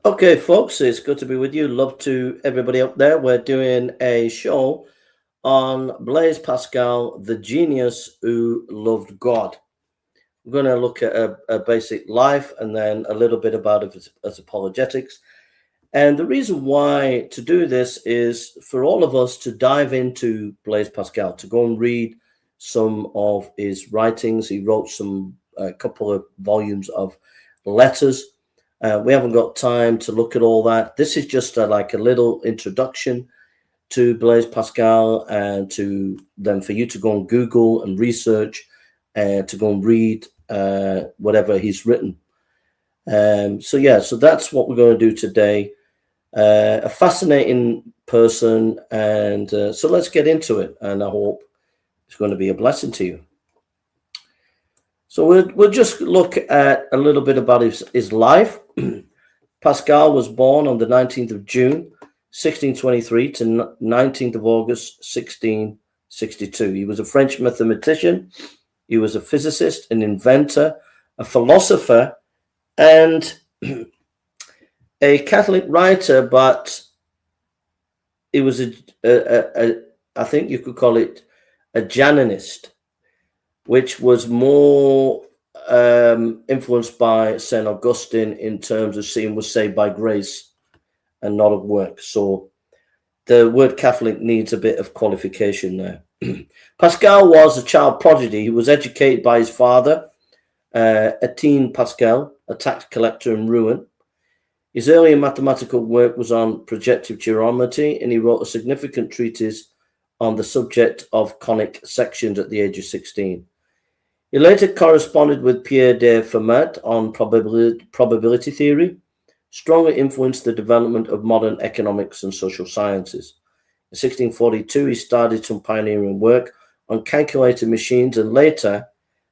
Okay, folks, it's good to be with you. Love to everybody out there. We're doing a show on Blaise Pascal, the genius who loved God. We're going to look at a basic life and then a little bit about his apologetics. And the reason why to do this is for all of us to dive into Blaise Pascal, to go and read some of his writings. He wrote a couple of volumes of letters. We haven't got time to look at all that. This is just like a little introduction to Blaise Pascal, and for you to go and Google and research and to go and read whatever he's written. So that's what we're going to do today. A fascinating person, and so let's get into it, and I hope it's going to be a blessing to you. So we'll just look at a little bit about his life. Pascal was born on the 19th of June, 1623 to 19th of August, 1662. He was a French mathematician. He was a physicist, an inventor, a philosopher, and a Catholic writer, but he was I think you could call it a Jansenist, which was more influenced by St. Augustine in terms of seeing was saved by grace and not of work. So the word Catholic needs a bit of qualification there. Pascal was a child prodigy. He was educated by his father, Etienne Pascal, a tax collector in Rouen. His earlier mathematical work was on projective geometry, and he wrote a significant treatise on the subject of conic sections at the age of 16. He later corresponded with Pierre de Fermat on probability theory, strongly influenced the development of modern economics and social sciences. In 1642, he started some pioneering work on calculator machines and later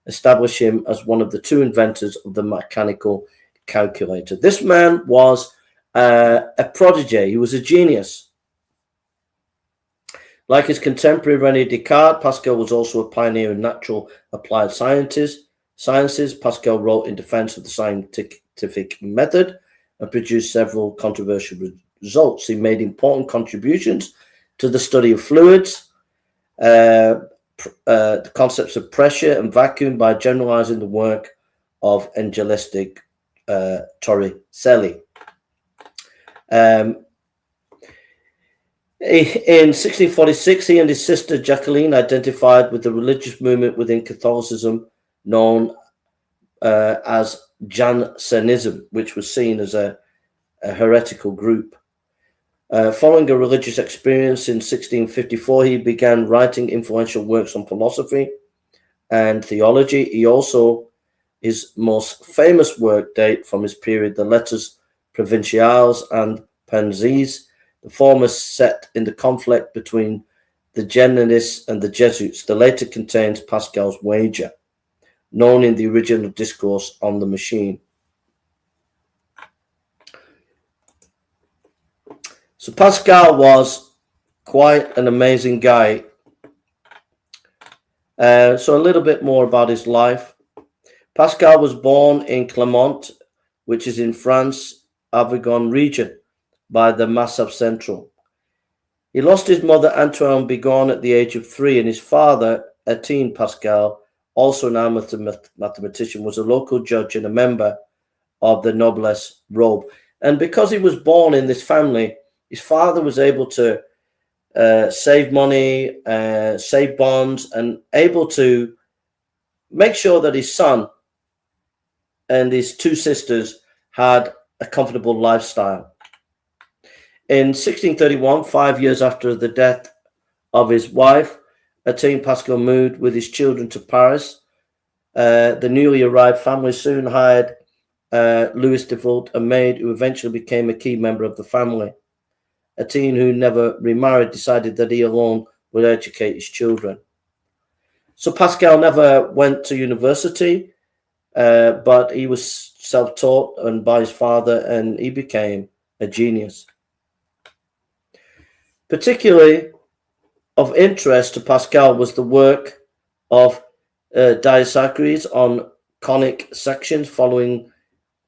established him as one of the two inventors of the mechanical calculator. This man was a prodigy. He was a genius. Like his contemporary René Descartes, Pascal was also a pioneer in natural applied sciences. Pascal wrote in defense of the scientific method and produced several controversial results. He made important contributions to the study of fluids, the concepts of pressure and vacuum by generalizing the work of Evangelista Torricelli. In 1646, he and his sister Jacqueline identified with the religious movement within Catholicism known as Jansenism, which was seen as a heretical group. Following a religious experience in 1654, he began writing influential works on philosophy and theology. His most famous work date from his period, the Letters Provinciales and Pensies, the former set in the conflict between the Jansenists and the Jesuits. The later contains Pascal's wager, known in the original discourse on the machine. So Pascal was quite an amazing guy. So a little bit more about his life. Pascal was born in Clermont, which is in France, Avignon region, by the Massif Central. He lost his mother Antoine Bigon at the age of 3, and his father, Etienne Pascal, also an amateur mathematician, was a local judge and a member of the noblesse robe. And because he was born in this family, his father was able to save money, save bonds, and able to make sure that his son and his two sisters had a comfortable lifestyle. In 1631, 5 years after the death of his wife, Etienne Pascal moved with his children to Paris. The newly arrived family soon hired Louis Default, a maid who eventually became a key member of the family. Etienne, who never remarried, decided that he alone would educate his children. So Pascal never went to university, but he was self-taught and by his father, and he became a genius. Particularly of interest to Pascal was the work of Dioscorides on conic sections following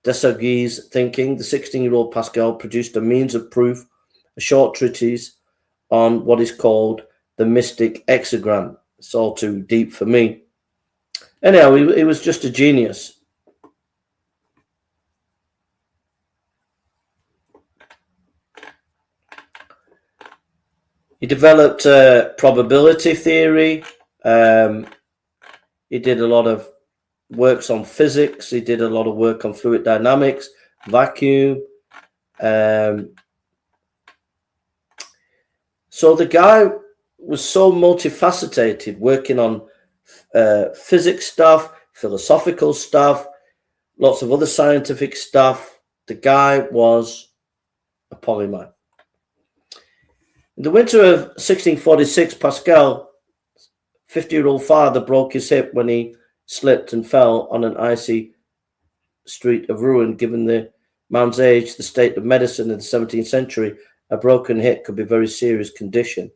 Desargues' thinking, the 16-year-old Pascal produced a means of proof, a short treatise on what is called the mystic hexagram. It's all too deep for me. Anyhow, he was just a genius. He developed probability theory. He did a lot of works on physics. He did a lot of work on fluid dynamics, vacuum. So the guy was so multifaceted, working on physics stuff, philosophical stuff, lots of other scientific stuff. The guy was a polymath. In the winter of 1646, Pascal, 50-year-old father, broke his hip when he slipped and fell on an icy street of ruin. Given the man's age, the state of medicine in the 17th century, a broken hip could be a very serious condition.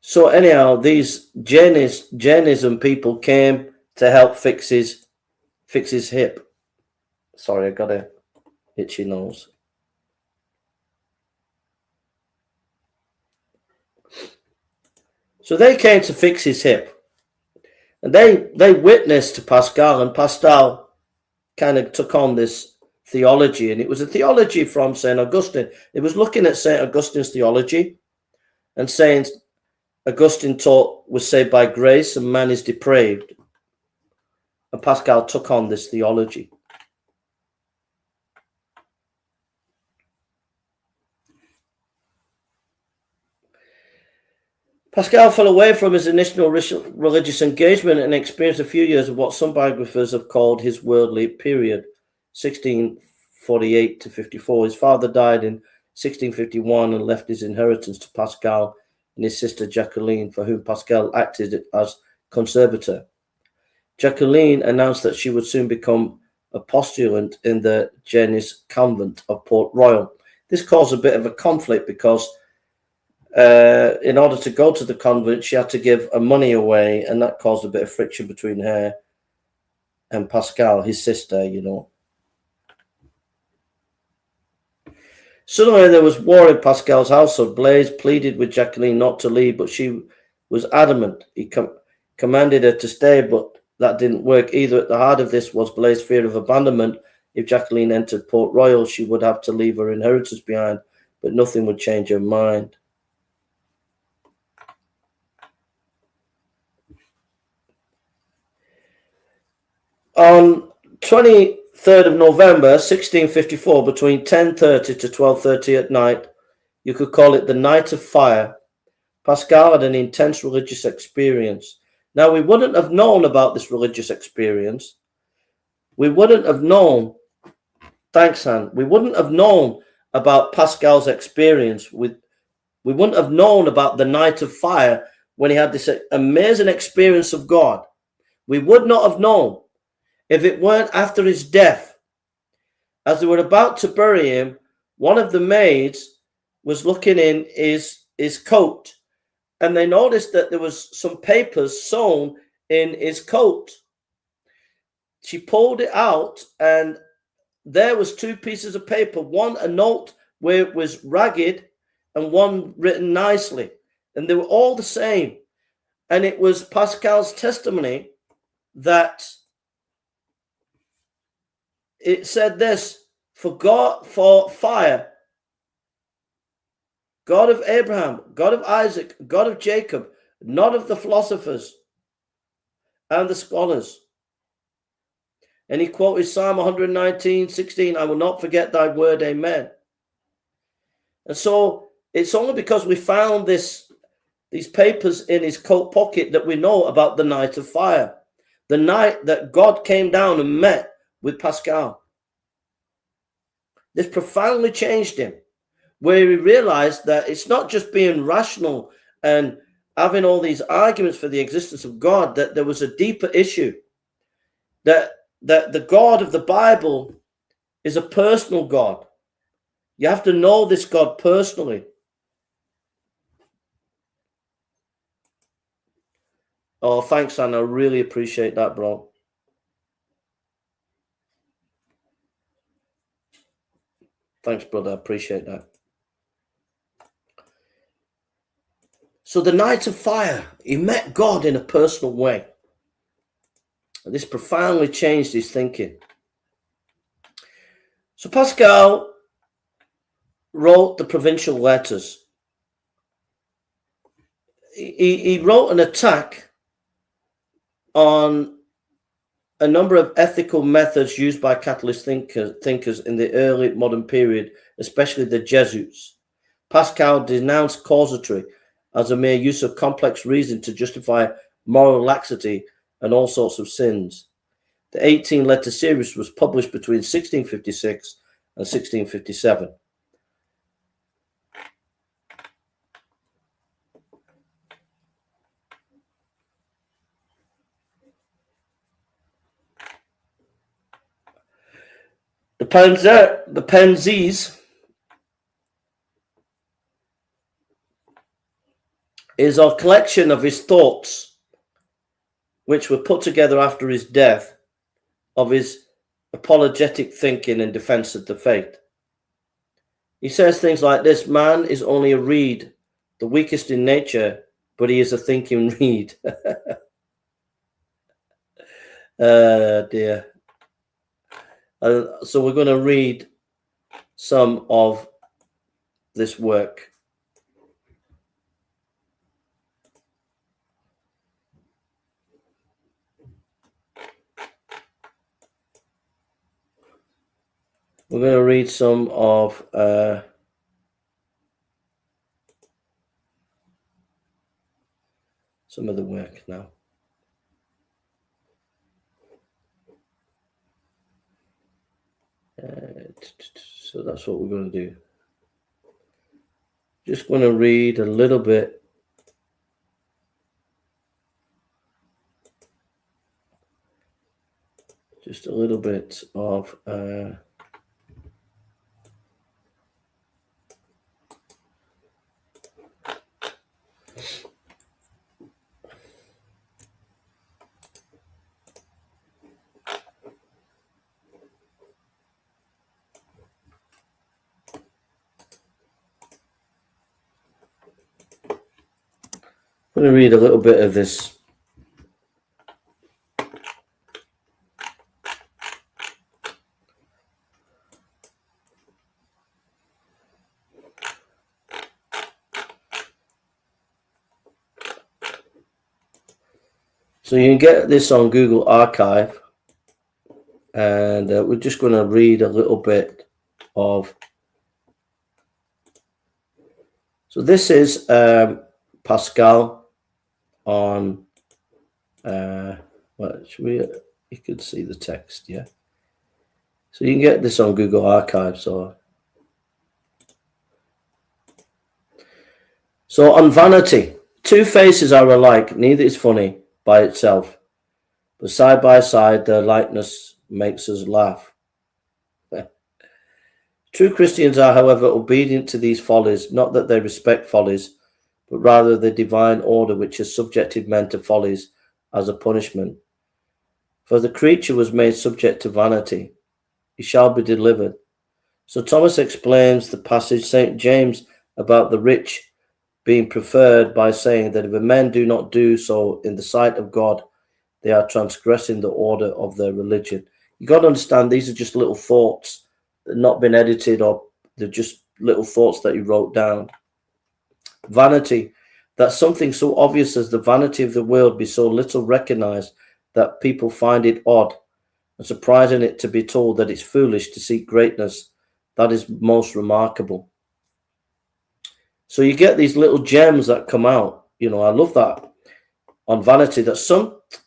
So anyhow, these Jainism people came to help fix his hip. Sorry, I got a itchy nose. So they came to fix his hip. And they witnessed to Pascal, and Pascal kind of took on this theology, and it was a theology from St. Augustine. It was looking at St. Augustine's theology and saying Augustine taught was saved by grace and man is depraved. And Pascal took on this theology. Pascal fell away from his initial religious engagement and experienced a few years of what some biographers have called his worldly period, 1648 to 54. His father died in 1651 and left his inheritance to Pascal and his sister Jacqueline, for whom Pascal acted as conservator. Jacqueline announced that she would soon become a postulant in the Janus convent of Port Royal. This caused a bit of a conflict because in order to go to the convent, she had to give her money away, and that caused a bit of friction between her and Pascal, his sister, you know. Suddenly, there was war in Pascal's household. Blaise pleaded with Jacqueline not to leave, but she was adamant. He commanded her to stay, but that didn't work either. At the heart of this was Blaise's fear of abandonment. If Jacqueline entered Port Royal, she would have to leave her inheritance behind, but nothing would change her mind. On 23rd of November 1654, between 10:30 to 12:30 at night, you could call it the Night of Fire, Pascal had an intense religious experience. Now, we wouldn't have known about this religious experience. We wouldn't have known, thanks, Han, we wouldn't have known about Pascal's experience. We wouldn't have known about the Night of Fire when he had this amazing experience of God. We would not have known if it weren't after his death. As they were about to bury him, one of the maids was looking in his coat, and they noticed that there was some papers sewn in his coat. She pulled it out, and there was two pieces of paper, one a note where it was ragged and one written nicely, and they were all the same. And it was Pascal's testimony that it said this: for God, for fire, God of Abraham, God of Isaac, God of Jacob, not of the philosophers and the scholars. And he quoted Psalm 119:16, I will not forget thy word, amen. And so it's only because we found these papers in his coat pocket that we know about the Night of Fire, the night that God came down and met with Pascal. This profoundly changed him, where he realized that it's not just being rational and having all these arguments for the existence of God, that there was a deeper issue, that the God of the Bible is a personal God. You have to know this God personally. Oh, thanks, Anna. I really appreciate that, bro. Thanks, brother. I appreciate that. So the night of fire, he met God in a personal way. And this profoundly changed his thinking. So Pascal wrote the provincial letters. He wrote an attack on a number of ethical methods used by Catholic thinkers in the early modern period, especially the Jesuits. Pascal denounced casuistry as a mere use of complex reason to justify moral laxity and all sorts of sins. The 18-letter series was published between 1656 and 1657. The Pensees is a collection of his thoughts, which were put together after his death, of his apologetic thinking in defense of the faith. He says things like this: man is only a reed, the weakest in nature, but he is a thinking reed. Dear. So we're going to read some of this work. We're going to read some of the work now. So that's what we're going to do. Just going to read a little bit. Just a little bit of I'm going to read a little bit of this. So you can get this on Google Archive, and we're just going to read a little bit of. So this is Pascal on. Well, you could see the text, yeah. So you can get this on Google Archive. So on vanity, two faces are alike. Neither is funny by itself, but side by side, their likeness makes us laugh. True Christians are, however, obedient to these follies, not that they respect follies, but rather the divine order which has subjected men to follies as a punishment. For the creature was made subject to vanity. He shall be delivered. So Thomas explains the passage St. James about the rich being preferred by saying that if men do not do so in the sight of God, they are transgressing the order of their religion. You got to understand, these are just little thoughts. They're not been edited, or they're just little thoughts that he wrote down. Vanity, that something so obvious as the vanity of the world be so little recognized that people find it odd and surprising it to be told that it's foolish to seek greatness. That is most remarkable. So you get these little gems that come out. You know, I love that on vanity, that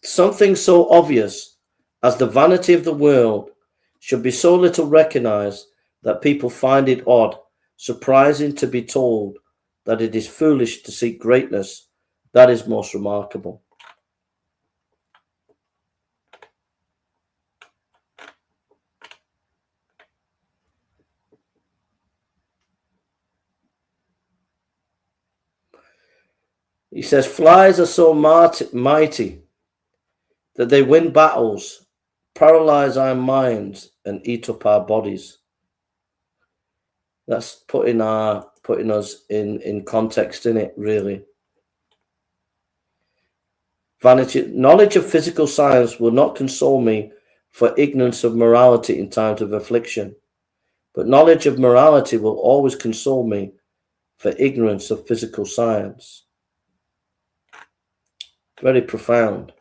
something so obvious as the vanity of the world should be so little recognized that people find it odd, surprising to be told that it is foolish to seek greatness. That is most remarkable. He says, flies are so mighty that they win battles, paralyze our minds, and eat up our bodies. That's putting us in context in it, really. Vanity, knowledge of physical science will not console me for ignorance of morality in times of affliction, but knowledge of morality will always console me for ignorance of physical science. Very profound.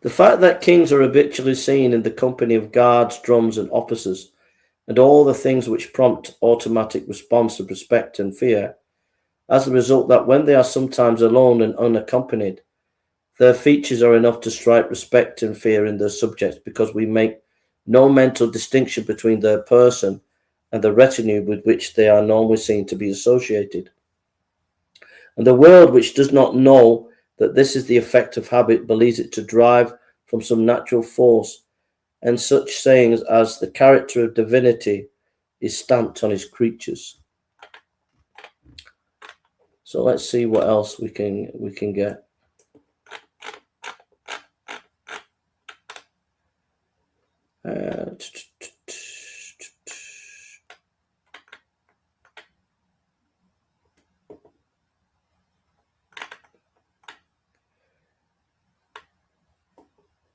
The fact that kings are habitually seen in the company of guards, drums, and officers, and all the things which prompt automatic response of respect and fear, as the result that when they are sometimes alone and unaccompanied, their features are enough to strike respect and fear in their subjects, because we make no mental distinction between their person and the retinue with which they are normally seen to be associated. And the world, which does not know that this is the effect of habit, believes it to derive from some natural force, and such sayings as the character of divinity is stamped on his creatures. So let's see what else we can get.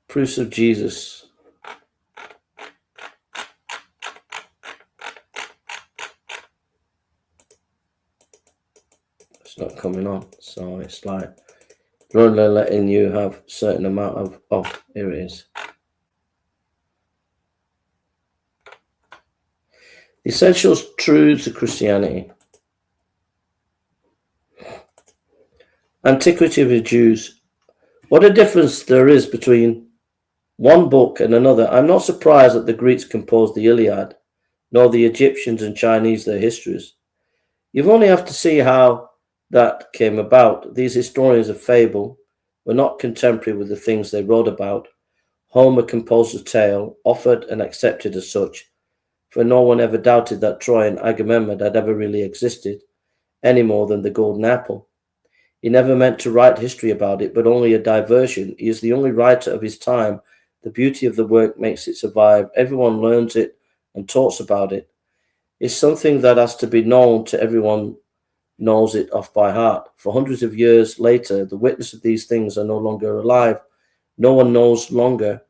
Proofs of Jesus. It's not coming on, so it's like only letting you have a certain amount of. Oh, here it is. The essential truths of Christianity. Antiquity of the Jews. What a difference there is between one book and another. I'm not surprised that the Greeks composed the Iliad, nor the Egyptians and Chinese their histories. You only have to see how that came about. These historians of fable were not contemporary with the things they wrote about. Homer composed a tale, offered and accepted as such, for no one ever doubted that Troy and Agamemnon had ever really existed, any more than the golden apple. He never meant to write history about it, but only a diversion. He is the only writer of his time. The beauty of the work makes it survive. Everyone learns it and talks about it. It's something that has to be known to everyone knows it off by heart. For hundreds of years later, the witness of these things are no longer alive. No one knows longer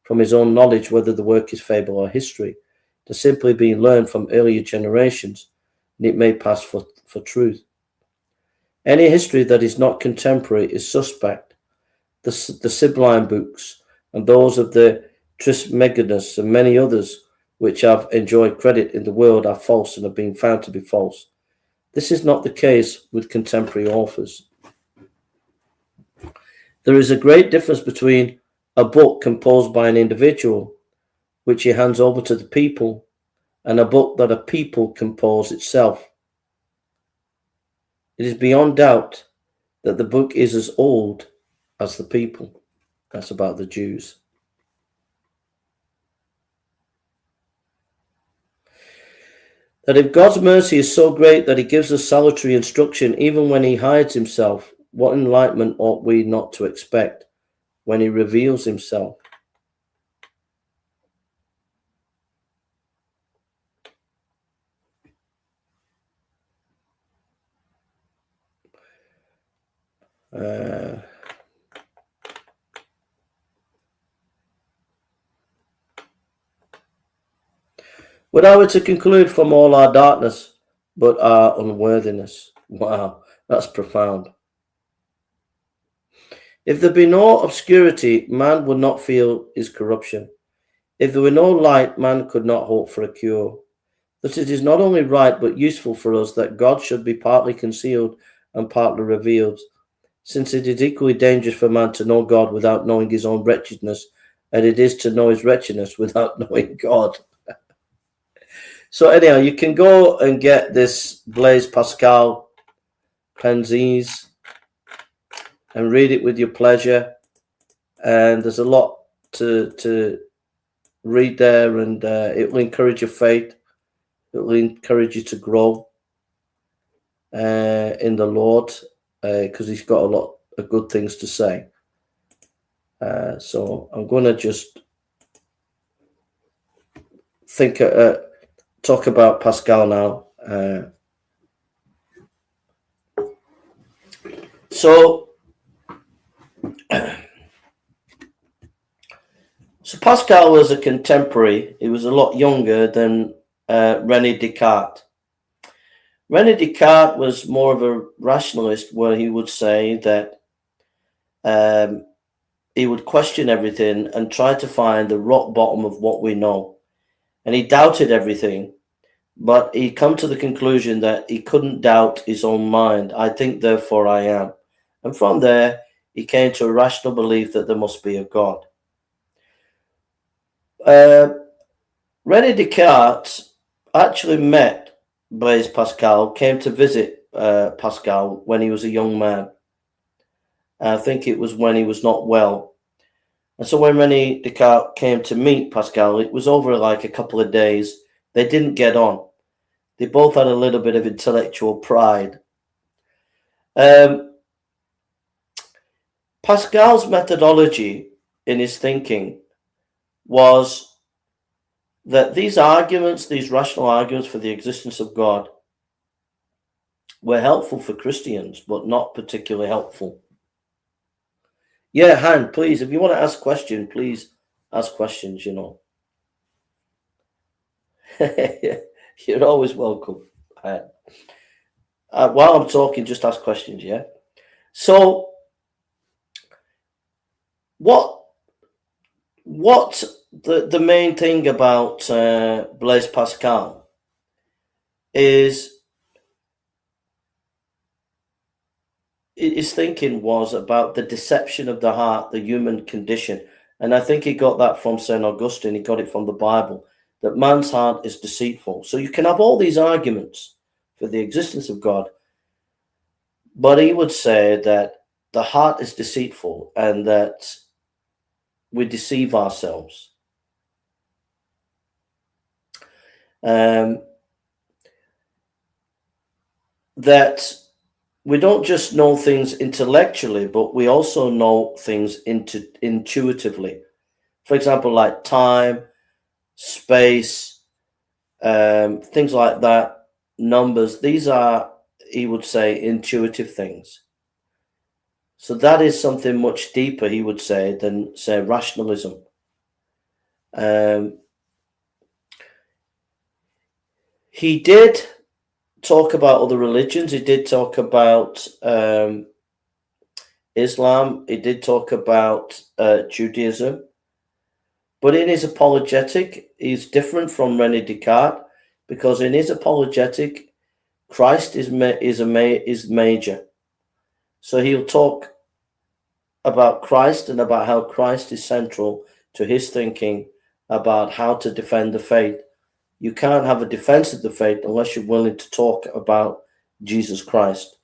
from his own knowledge whether the work is fable or history. It has simply been learned from earlier generations, and it may pass for truth. Any history that is not contemporary is suspect. The Sibylline books and those of the Trismegistus and many others which have enjoyed credit in the world are false and have been found to be false. This is not the case with contemporary authors. There is a great difference between a book composed by an individual, which he hands over to the people, and a book that a people compose itself. It is beyond doubt that the book is as old as the people. That's about the Jews. That if God's mercy is so great that he gives us salutary instruction even when he hides himself, what enlightenment ought we not to expect when he reveals himself? What are we to conclude from all our darkness but our unworthiness? Wow, that's profound. If there be no obscurity, man would not feel his corruption. If there were no light, man could not hope for a cure. That it is not only right but useful for us that God should be partly concealed and partly revealed, since it is equally dangerous for man to know God without knowing his own wretchedness, and it is to know his wretchedness without knowing God. So anyhow, you can go and get this Blaise Pascal Penzies and read it with your pleasure. And there's a lot to read there, and it will encourage your faith. It will encourage you to grow in the Lord, because he's got a lot of good things to say. So I'm going to just think talk about Pascal now. So Pascal was a contemporary. He was a lot younger than René Descartes. René Descartes was more of a rationalist, where he would say that he would question everything and try to find the rock bottom of what we know. And he doubted everything, but he come to the conclusion that he couldn't doubt his own mind. I think, therefore I am. And from there, he came to a rational belief that there must be a God. René Descartes actually met Blaise Pascal, came to visit Pascal when he was a young man. I think it was when he was not well. And so when René Descartes came to meet Pascal, it was over like a couple of days. They didn't get on. They both had a little bit of intellectual pride. Pascal's methodology in his thinking was that these arguments, these rational arguments for the existence of God, were helpful for Christians, but not particularly helpful. Yeah, Han, please, if you want to ask a question, please ask questions, you know. You're always welcome. While I'm talking, just ask questions, yeah? So, what the main thing about Blaise Pascal is his thinking was about the deception of the heart, the human condition. And I think he got that from St. Augustine. He got it from the Bible, that man's heart is deceitful. So you can have all these arguments for the existence of God, but he would say that the heart is deceitful and that we deceive ourselves. That we don't just know things intellectually, but we also know things intuitively. For example, like time, space, things like that, numbers. These are, he would say, intuitive things. So that is something much deeper, he would say, than, say, rationalism. He did talk about other religions. He did talk about Islam. He did talk about Judaism. But in his apologetic, he's different from René Descartes, because in his apologetic, Christ is major. So he'll talk about Christ and about how Christ is central to his thinking about how to defend the faith. You can't have a defense of the faith unless you're willing to talk about Jesus Christ.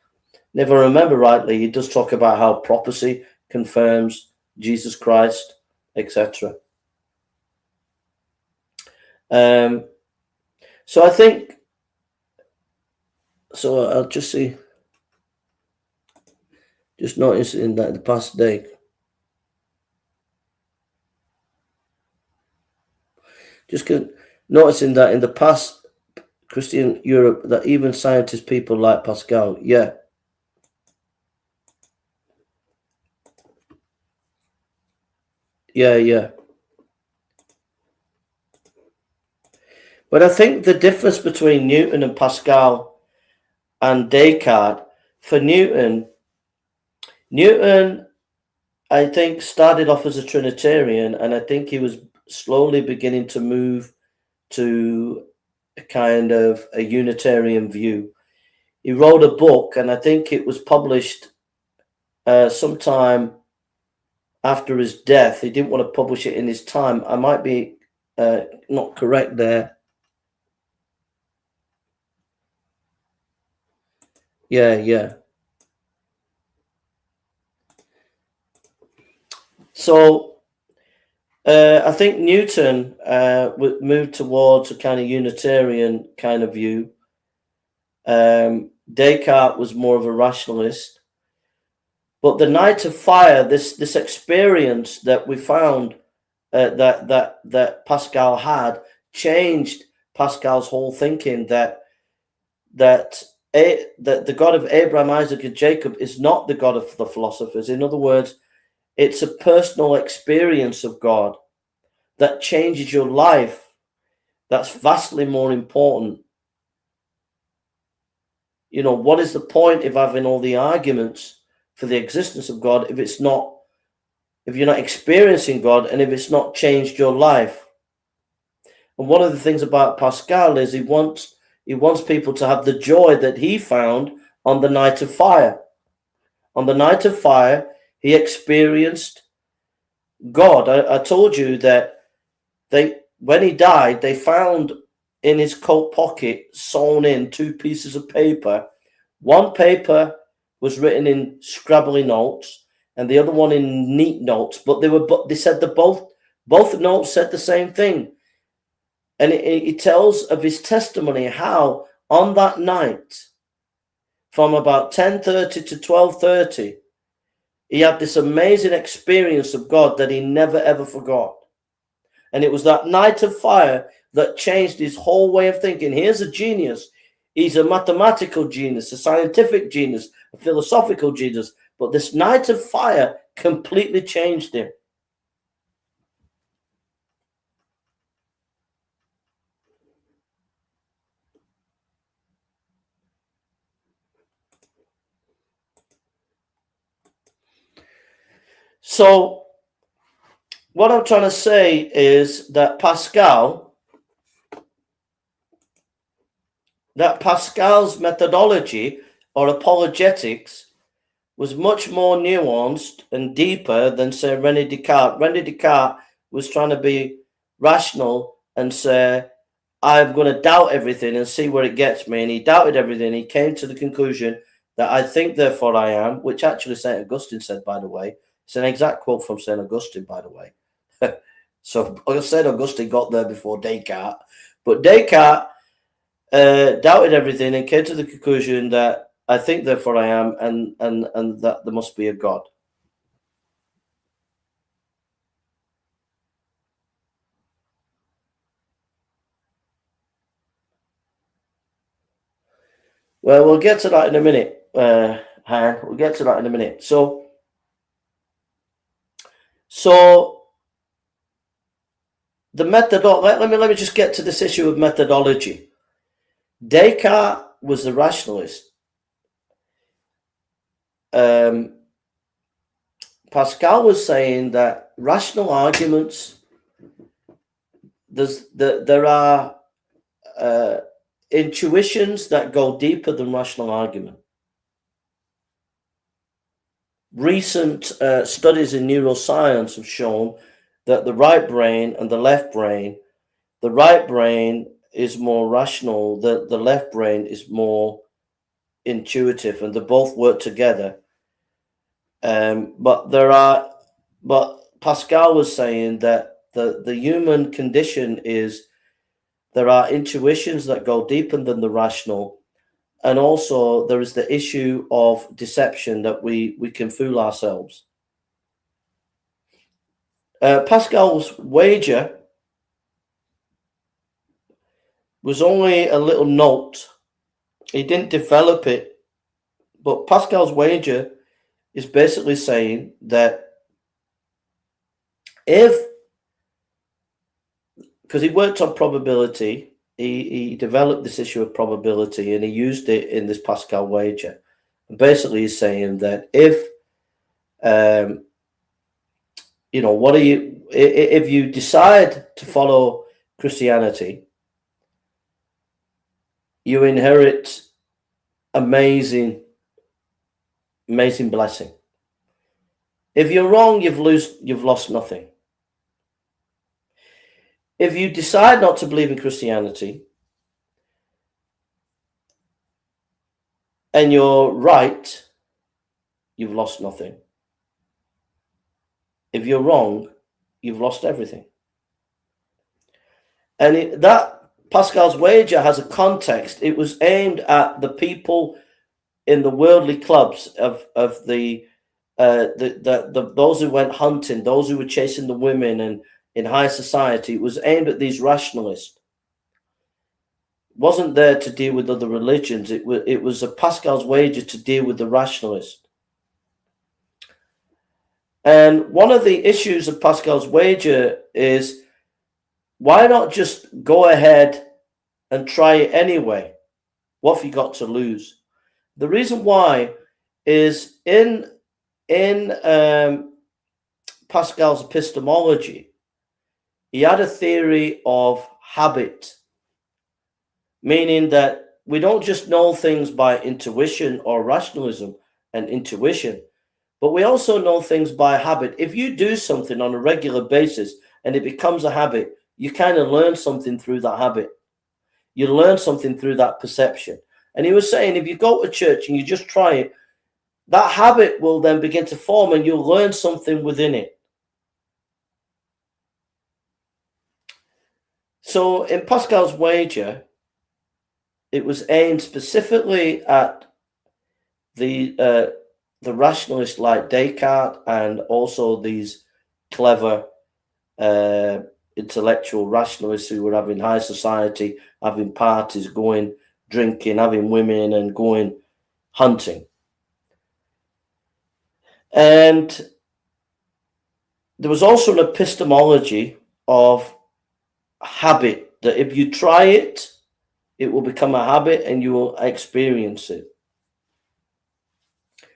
And if I remember rightly, he does talk about how prophecy confirms Jesus Christ, etc. So I think, so I'll just see, just noticing that the past day, just noticing that in the past Christian Europe, that even scientist people like Pascal, yeah. But I think the difference between Newton and Pascal and Descartes, for Newton, I think, started off as a Trinitarian, and I think he was slowly beginning to move to a kind of a Unitarian view. He wrote a book, and I think it was published sometime after his death. He didn't want to publish it in his time. I might be not correct there. Yeah. So I think Newton would move towards a kind of Unitarian kind of view. Descartes was more of a rationalist. But the night of fire, this experience that we found that Pascal had, changed Pascal's whole thinking that the God of Abraham, Isaac, and Jacob is not the God of the philosophers. In other words, it's a personal experience of God that changes your life. That's vastly more important. You know, what is the point of having all the arguments for the existence of God if you're not experiencing God and if it's not changed your life? And one of the things about Pascal is he wants people to have the joy that he found on the night of fire. On the night of fire, he experienced God. I told you that when he died, they found in his coat pocket sewn in 2 pieces of paper. One paper was written in scrabbly notes, and the other one in neat notes. But they said that both notes said the same thing. And it tells of his testimony how on that night, from about 10:30 to 12:30, he had this amazing experience of God that he never ever forgot. And it was that night of fire that changed his whole way of thinking. Here's a genius. He's a mathematical genius, a scientific genius, a philosophical genius. But this night of fire completely changed him. So what I'm trying to say is that Pascal's methodology or apologetics was much more nuanced and deeper than, say, René Descartes. René Descartes was trying to be rational and say, I'm going to doubt everything and see where it gets me. And he doubted everything. He came to the conclusion that I think, therefore I am, which actually St. Augustine said, by the way. It's an exact quote from St. Augustine, by the way. So St. Augustine got there before Descartes. But Descartes doubted everything and came to the conclusion that I think, therefore I am, and that there must be a God. Well, we'll get to that in a minute, Han. We'll get to that in a minute. So the methodology. Let me just get to this issue of methodology. Descartes was the rationalist. Pascal was saying that rational arguments, there are intuitions that go deeper than rational argument. Recent studies in neuroscience have shown that the right brain and the left brain is more rational, the left brain is more intuitive, and they both work together. But Pascal was saying that the human condition is there are intuitions that go deeper than the rational, and also there is the issue of deception, that we can fool ourselves. Pascal's wager was only a little note. He didn't develop it, but Pascal's wager is basically saying that because he worked on probability, he developed this issue of probability, and he used it in this Pascal wager. And basically, he's saying that if you decide to follow Christianity, you inherit amazing blessing. If you're wrong, you've lost nothing. If you decide not to believe in Christianity and you're right, you've lost nothing. If you're wrong, you've lost everything. And that Pascal's wager has a context. It was aimed at the people in the worldly clubs of those who went hunting, those who were chasing the women, and in high society. It was aimed at these rationalists. wasn't there to deal with other religions. It was a Pascal's wager to deal with the rationalist. And one of the issues of Pascal's wager is, why not just go ahead and try it anyway? What have you got to lose? The reason why is in Pascal's epistemology, he had a theory of habit, meaning that we don't just know things by intuition or rationalism and intuition, but we also know things by habit. If you do something on a regular basis and it becomes a habit, you kind of learn something through that habit. You learn something through that perception. And he was saying, if you go to church and you just try it, that habit will then begin to form and you'll learn something within it. So in Pascal's wager, it was aimed specifically at the rationalists like Descartes, and also these clever intellectual rationalists who were having high society, having parties, going drinking, having women, and going hunting. And there was also an epistemology of habit, that if you try it, it will become a habit and you will experience it.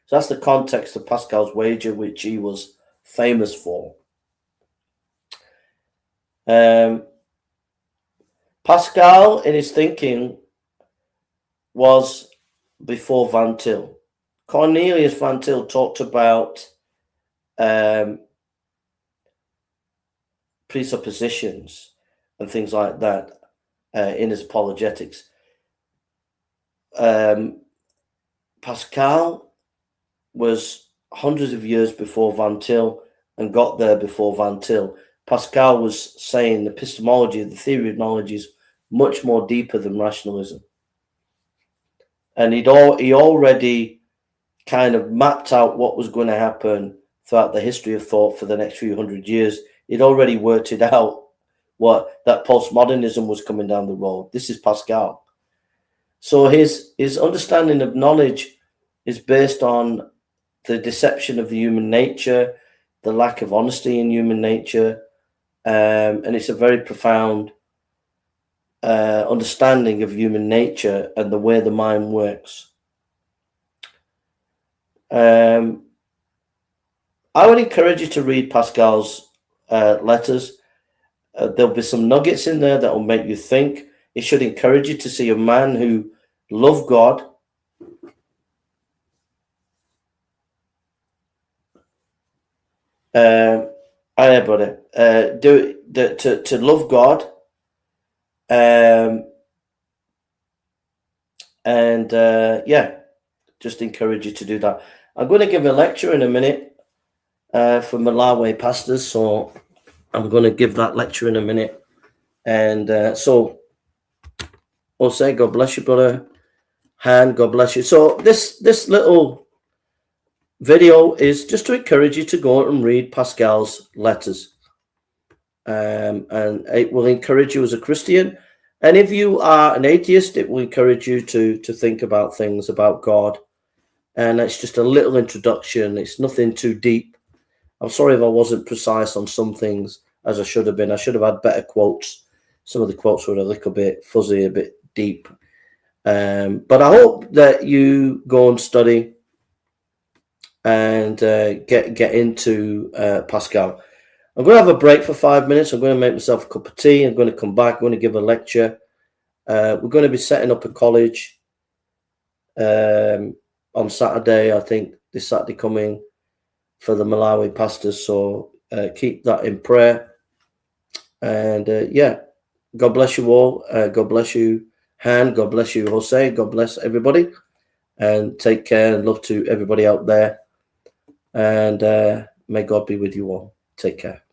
So that's the context of Pascal's wager, which he was famous for. Pascal, in his thinking, was before Van Til. Cornelius Van Til talked about presuppositions and things like that in his apologetics. Pascal was hundreds of years before Van Til and got there before Van Til. Pascal was saying the epistemology, the theory of knowledge, is much more deeper than rationalism. And he already kind of mapped out what was going to happen throughout the history of thought for the next few hundred years. He'd already worked it out, that postmodernism was coming down the road. This is Pascal. So his understanding of knowledge is based on the deception of the human nature, the lack of honesty in human nature, and it's a very profound understanding of human nature and the way the mind works. I would encourage you to read Pascal's letters. There'll be some nuggets in there that will make you think. It should encourage you to see a man who loved God, to love God, just encourage you to do that. I'm going to give a lecture in a minute for Malawi pastors, so I'm going to give that lecture in a minute. And so I'll say, God bless you, brother. Han, God bless you. So this little video is just to encourage you to go and read Pascal's letters. And it will encourage you as a Christian. And if you are an atheist, it will encourage you to think about things about God. And it's just a little introduction. It's nothing too deep. I'm sorry if I wasn't precise on some things as I should have been. I should have had better quotes. Some of the quotes were a little bit fuzzy, a bit deep. But I hope that you go and study and get into Pascal. I'm going to have a break for 5 minutes. I'm going to make myself a cup of tea. I'm going to come back. I'm going to give a lecture. We're going to be setting up a college on Saturday, I think, this Saturday coming, for the Malawi pastors. So keep that in prayer. And God bless you all. God bless you, Han. God bless you, Jose. God bless everybody. And take care, and love to everybody out there. And may God be with you all. Take care.